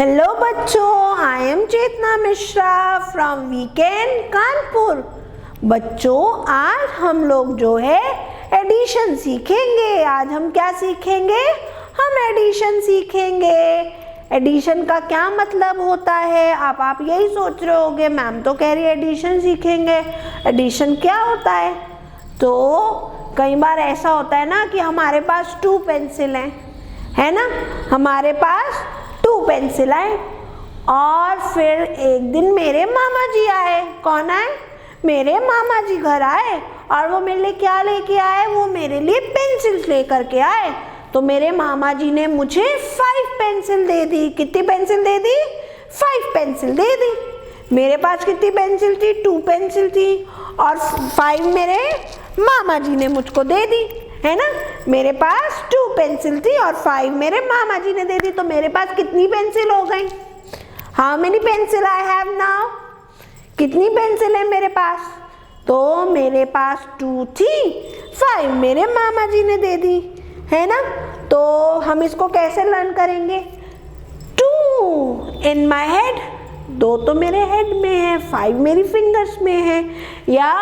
Hello बच्चों, I am Chetna Mishra from weekend Kanpur. बच्चों, आज हम लोग जो है एडिशन सीखेंगे। आज हम क्या सीखेंगे? हम एडिशन सीखेंगे। एडिशन का क्या मतलब होता है? आप यही सोच रहे होगे, मैम तो कह रही है एडिशन सीखेंगे, एडिशन क्या होता है? तो कई बार ऐसा होता है ना कि हमारे पास 2 पेंसिल हैं, है ना, हमारे पास 2 पेंसिल आए और फिर एक दिन मेरे मामा जी आए। कौन आए? मेरे मामा जी घर आए और वो मेरे लिए क्या लेके आए? वो मेरे लिए पेंसिल्स लेकर के आए। तो मेरे मामा जी ने मुझे 5 पेंसिल दे दी। कितनी पेंसिल दे दी? 5 पेंसिल दे दी। मेरे पास कितनी पेंसिल थी? 2 पेंसिल थी और 5 मेरे मामा जी ने मुझको दे दी, है ना। मेरे पास 2 पेंसिल थी और 5 मेरे मामा जी ने दे दी। तो मेरे पास कितनी पेंसिल हो गई? How many pencil I have now? कितनी पेंसिल है मेरे पास? तो मेरे पास 2 थी, 5 मेरे मामा जी ने दे दी, है ना। तो हम इसको कैसे लर्न करेंगे? 2 इन माई हेड, 2 तो मेरे हेड में है, 5 मेरी फिंगर्स में है, या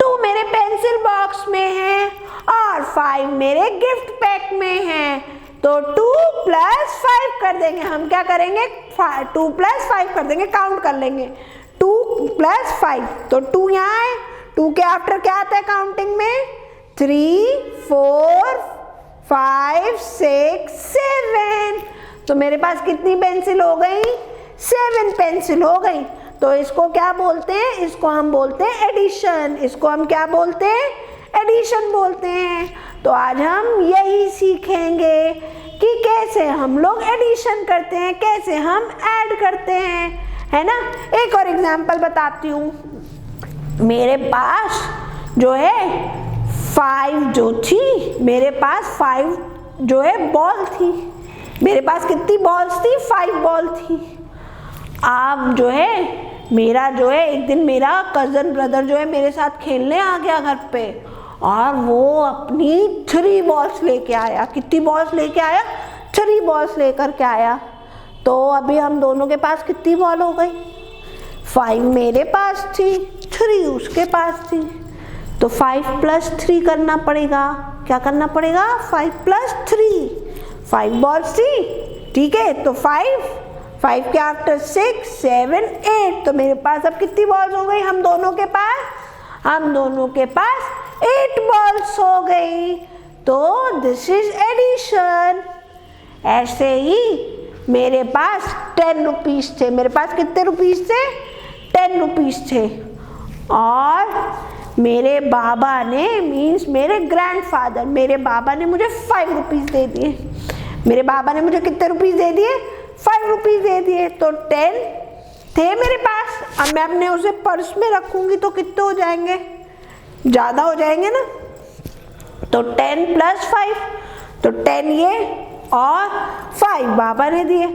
2 मेरे पेंसिल बॉक्स में है और 5 मेरे गिफ्ट पैक में है। तो 2 + 5 कर देंगे। हम क्या करेंगे? 2 + 5 कर देंगे, काउंट कर लेंगे। 2 + 5, तो 2 यहाँ है। 2 के आफ्टर क्या आता है काउंटिंग में? 3, 4, 5, 6, 7। तो मेरे पास कितनी पेंसिल हो गई? 7 पेंसिल हो गई। तो इसको क्या बोलते हैं? इसको हम बोलते हैं एडिशन। इसको हम क्या बोलते हैं? एडिशन बोलते हैं। तो आज हम यही सीखेंगे कि कैसे हम लोग एडिशन करते हैं, कैसे हम ऐड करते हैं, है ना। एक और एग्जांपल बताती हूँ। मेरे पास जो है 5 जो थी, मेरे पास 5 जो है बॉल थी। मेरे पास कितनी बॉल्स थी? 5 बॉल थी। आप जो है मेरा जो है एक दिन मेरा कज़न ब्रदर जो है मेरे साथ खेलने आ गया घर पे और वो अपनी 3 बॉल्स लेके आया। कितनी बॉल्स लेके आया? 3 बॉल्स लेकर के आया। तो अभी हम दोनों के पास कितनी बॉल हो गई? 5 मेरे पास थी, 3 उसके पास थी। तो 5 + 3 करना पड़ेगा। क्या करना पड़ेगा? 5 + 3, 5 बॉल्स थी, ठीक है। तो 5 के आफ्टर 6, 7, 8। तो मेरे पास अब कितनी बॉल्स हो गई? हम दोनों के पास 8 बॉल्स हो गई। तो दिस इज एडिशन। ऐसे ही मेरे पास 10 रुपीज थे। मेरे पास कितने रुपीज थे? 10 रुपीज थे। और मेरे बाबा ने, मीन्स मेरे ग्रैंडफादर, मेरे बाबा ने मुझे 5 रुपीज दे दिए। मेरे बाबा ने मुझे कितने रुपीज दे दिए? 5 रुपीज दे दिए। तो 10 थे मेरे पास। अब मैं अपने उसे पर्स में रखूंगी तो कितने हो जाएंगे? ज़्यादा हो जाएंगे ना। तो 10 + 5, तो 10 ये और 5 बाबा ने दिए।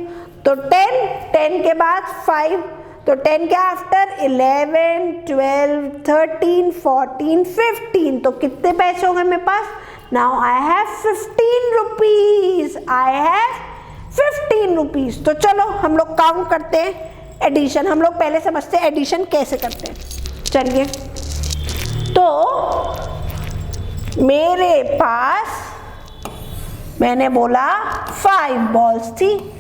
तो 10 के बाद 5, तो 10 के आफ्टर 11, 12, 13, 14, 15। तो कितने पैसे हो गए मेरे पास? Now I have 15 rupees. I have 15 rupees. तो चलो हम लोग काउंट करते हैं एडिशन। हम लोग पहले समझते हैं एडिशन कैसे करते हैं। चलिए, तो मेरे पास, मैंने बोला 5 बॉल्स थी।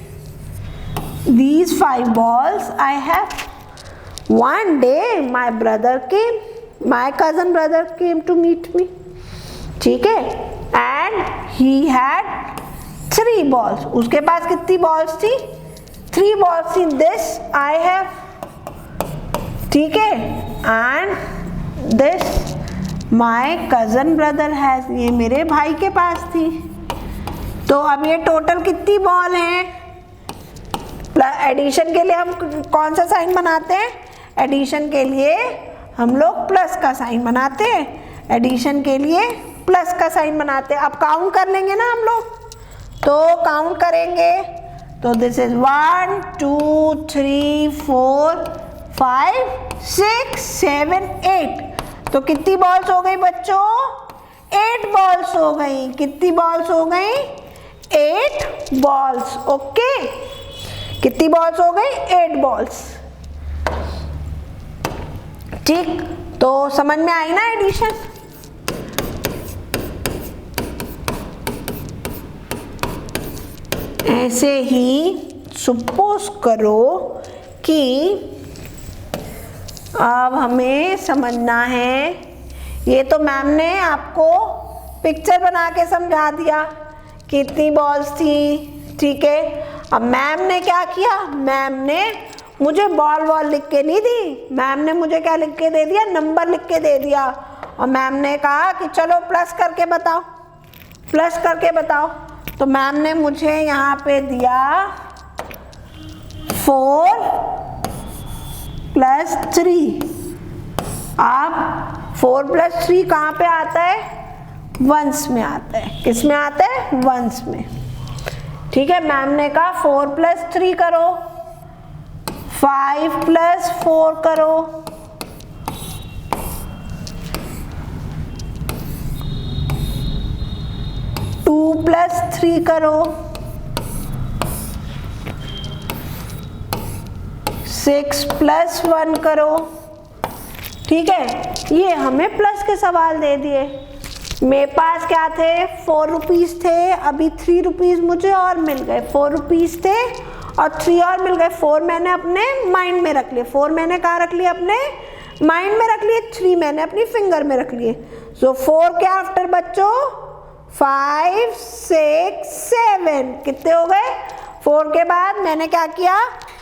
These 5 balls I have. One day my cousin brother came to meet me. ठीक है, and he had 3 balls. उसके पास कितनी बॉल्स थी? 3 balls थी। This I have, ठीक है, and this my cousin brother has, ये मेरे भाई के पास थी। तो अब ये टोटल कितनी बॉल है? एडिशन के लिए हम कौन सा साइन बनाते हैं? एडिशन के लिए हम लोग प्लस का साइन बनाते हैं। एडिशन के लिए प्लस का साइन बनाते हैं। अब काउंट कर लेंगे ना हम लोग, तो काउंट करेंगे। तो दिस इज 1, 2, 3, 4, 5, 6, 7, 8। तो कितनी बॉल्स हो गई बच्चों? 8 बॉल्स हो गई। कितनी बॉल्स हो गई? 8 बॉल्स। ओके, कितनी बॉल्स हो गई? 8 बॉल्स। ठीक, तो समझ में आई ना एडिशन? ऐसे ही सपोज करो कि अब हमें समझना है, ये तो मैम ने आपको पिक्चर बना के समझा दिया कितनी बॉल्स थी, ठीक है। अब मैम ने क्या किया, मैम ने मुझे बॉल लिख के नहीं दी, मैम ने मुझे क्या लिख के दे दिया? नंबर लिख के दे दिया। और मैम ने कहा कि चलो प्लस करके बताओ, प्लस करके बताओ। तो मैम ने मुझे यहाँ पे दिया 4 + 3। अब 4 + 3 कहाँ पे आता है? वंस में आता है। किस में आता है? वंस में। ठीक है, मैम ने कहा 4 + 3 करो, 5 + 4 करो, 2 + 3 करो, 6 + 1 करो। ठीक है, ये हमें प्लस के सवाल दे दिए। मेरे पास क्या थे? 4 रुपीज़ थे, अभी 3 रुपीज़ मुझे और मिल गए। 4 रुपीज़ थे और 3 और मिल गए। 4 मैंने अपने माइंड में रख लिए। 4 मैंने कहाँ रख लिए? अपने माइंड में रख लिए। 3 मैंने अपनी फिंगर में रख लिए। सो 4 के आफ्टर बच्चों 5, 6, 7 कितने हो गए? 4 के बाद मैंने क्या किया?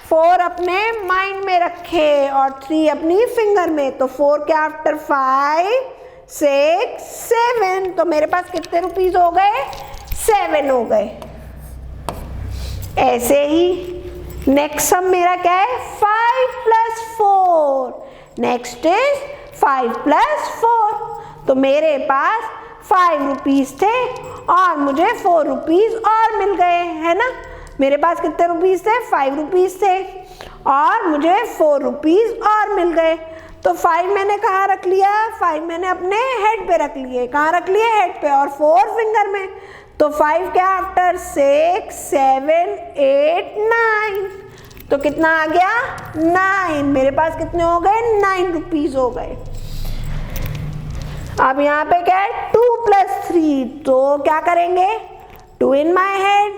4 अपने माइंड में रखे और 3 अपनी फिंगर में। तो 4 के आफ्टर 5, 6, 7, तो मेरे पास कितने रुपीस हो गए? 7 हो गए। ऐसे ही नेक्स्ट सम मेरा क्या है? 5 + 4। Next is 5 + 4। तो मेरे पास 5 रुपीस थे और मुझे 4 रुपीस और मिल गए, है ना। मेरे पास कितने रुपीस थे? 5 रुपीस थे और मुझे 4 रुपीस और मिल गए। तो 5 मैंने कहाँ रख लिया? 5 मैंने अपने हेड पे रख लिए। कहाँ रख लिए? हेड पे। और 4 फिंगर में। तो 5 के आफ्टर 6, 7, 8, 9। तो कितना आ गया? 9। मेरे पास कितने हो गए? 9 रुपीस हो गए। अब यहाँ पे क्या है? 2 + 3। तो क्या करेंगे? 2 in my head,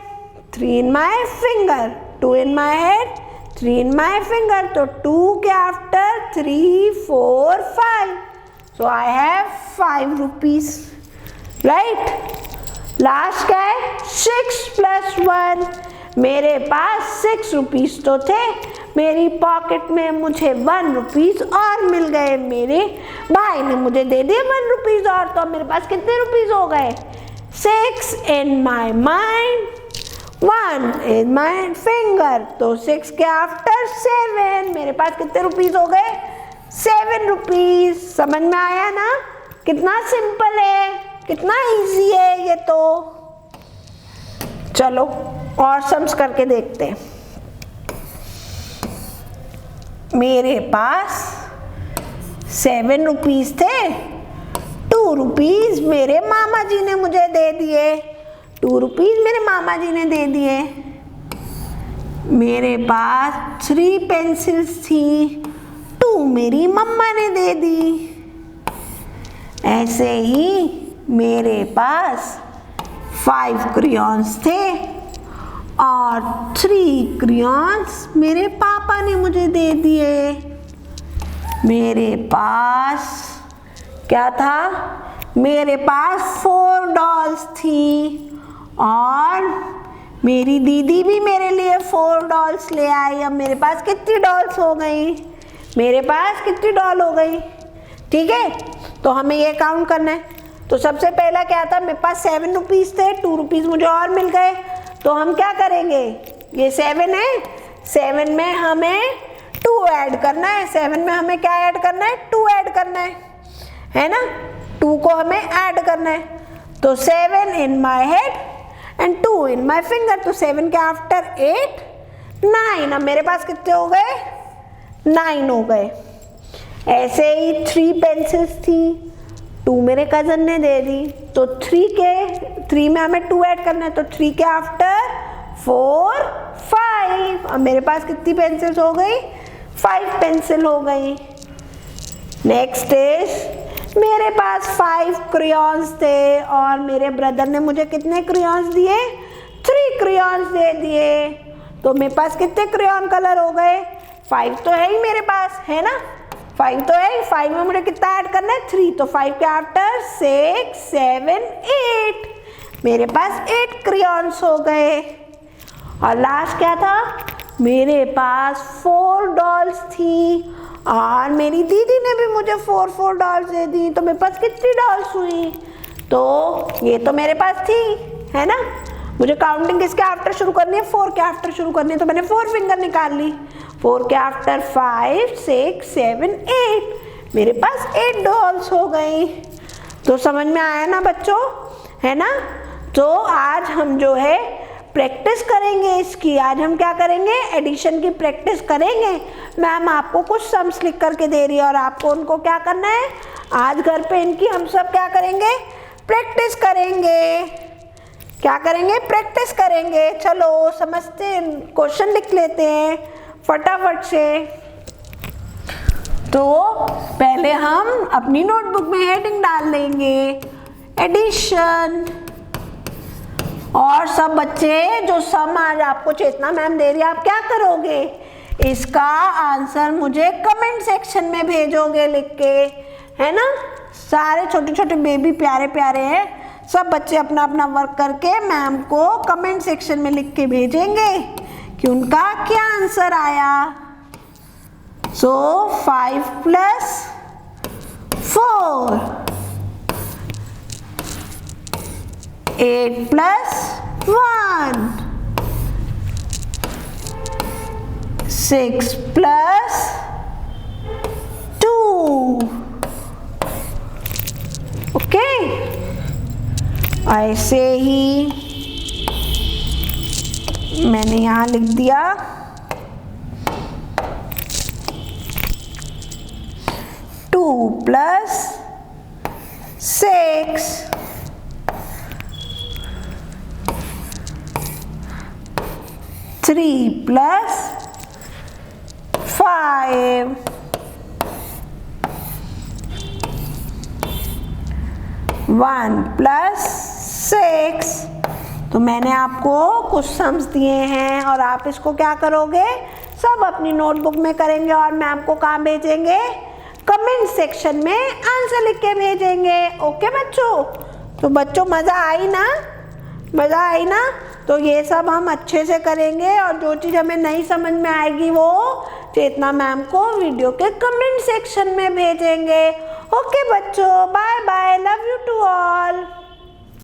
3 in my finger. 2 in my head, 3 in my finger. तो 2 के after 3, 4, 5। So I have 5 rupees, right. Last क्या है? 6 + 1। मेरे पास 6 रुपीज तो थे, मेरी पॉकेट में मुझे 1 रुपीज और मिल गए। मेरे भाई ने मुझे दे दिए 1 रुपीज और। तो मेरे पास कितने रुपीज हो गए? 6 इन my mind, 1 in my finger. तो 6 के आफ्टर 7 मेरे पास कितने रुपीज हो गए? 7 रुपीज। समझ में आया ना? कितना सिंपल है, कितना इजी है ये तो। चलो और सम्स करके देखते हैं। मेरे पास 7 रुपीज थे, 2 रुपीज मेरे मामा जी ने मुझे दे दिए। 2 रुपीज मेरे मामा जी ने दे दिए। मेरे पास 3 पेंसिल्स थी, 2 मेरी मम्मा ने दे दी। ऐसे ही मेरे पास 5 क्रेयॉन्स थे और 3 क्रेयॉन्स मेरे पापा ने मुझे दे दिए। मेरे पास क्या था? मेरे पास 4 डॉल्स थी और मेरी दीदी भी मेरे लिए 4 डॉल्स ले आई। अब मेरे पास कितनी डॉल्स हो गई? मेरे पास कितनी डॉल हो गई? ठीक है, तो हमें ये काउंट करना है। तो सबसे पहला क्या था? मेरे पास 7 रुपीज़ थे, 2 रुपीज़ मुझे और मिल गए। तो हम क्या करेंगे? ये 7 है, 7 में हमें 2 ऐड करना है। 7 में हमें क्या ऐड करना है? 2 ऐड करना है ना। 2 को हमें ऐड करना है। तो 7 in my head and 2 in my finger. तो 7 के आफ्टर 8, 9। अब मेरे पास कितने हो गए? 9 हो गए। ऐसे ही 3 पेंसिल्स थी, 2 मेरे कज़न ने दे दी। तो 3 में हमें 2 ऐड करना है। तो 3 के आफ्टर 4 5। अब मेरे पास कितनी पेंसिल्स हो गई? 5 पेंसिल हो गई। नेक्स्ट इज मेरे पास 5 क्रेयॉन्स थे और मेरे ब्रदर ने मुझे कितने क्रेयॉन्स दिए? 3 क्रेयॉन्स दे दिए। तो मेरे पास कितने क्रेयॉन कलर हो गए? 5 तो है ही मेरे पास, है ना? 5 तो है, 5 में मुझे कितना ऐड करना है? 3। तो 5 के आफ्टर 6 7 8, मेरे पास 8 क्रेयॉन्स हो गए। और लास्ट क्या था? मेरे पास 4 डॉल्स थी और मेरी दीदी ने भी मुझे 4 डॉल्स दे दी। तो मेरे पास कितनी डॉल्स हुई? तो ये तो मेरे पास थी, है ना? मुझे काउंटिंग किसके आफ्टर शुरू करनी है? 4 के आफ्टर शुरू करनी है। तो मैंने 4 फिंगर निकाल ली। 4 के आफ्टर 5 6 7 8, मेरे पास 8 डॉल्स हो गई। तो समझ में आया ना बच्चों, है ना? तो आज हम जो है प्रैक्टिस करेंगे इसकी। आज हम क्या करेंगे? एडिशन की प्रैक्टिस करेंगे। मैम आपको कुछ सम्स लिख करके दे रही है और आपको उनको क्या करना है? आज घर पे इनकी हम सब क्या करेंगे? प्रैक्टिस करेंगे। क्या करेंगे? प्रैक्टिस करेंगे। चलो समझते, क्वेश्चन लिख लेते हैं फटाफट से। तो पहले हम अपनी नोटबुक में हेडिंग डाल देंगे एडिशन। और सब बच्चे जो सम आज आपको चेतना मैम दे रही है, आप क्या करोगे? इसका आंसर मुझे कमेंट सेक्शन में भेजोगे लिख के, है ना? सारे छोटे छोटे बेबी प्यारे प्यारे हैं, सब बच्चे अपना अपना वर्क करके मैम को कमेंट सेक्शन में लिख के भेजेंगे कि उनका क्या आंसर आया। सो 5 + 4, 8 + 1, 6 + 2। ओके, ऐसे ही मैंने यहाँ लिख दिया 2 + 6, 3 + 5, 1 + 6। तो मैंने आपको कुछ सम्स दिए हैं और आप इसको क्या करोगे? सब अपनी नोटबुक में करेंगे और मैम को कहाँ भेजेंगे? कमेंट सेक्शन में आंसर लिख के भेजेंगे। ओके बच्चों? तो बच्चों मज़ा आई ना? मज़ा आई ना? तो ये सब हम अच्छे से करेंगे और जो चीज़ हमें नहीं समझ में आएगी वो चेतना मैम को वीडियो के कमेंट सेक्शन में भेजेंगे। ओके बच्चों, बाय।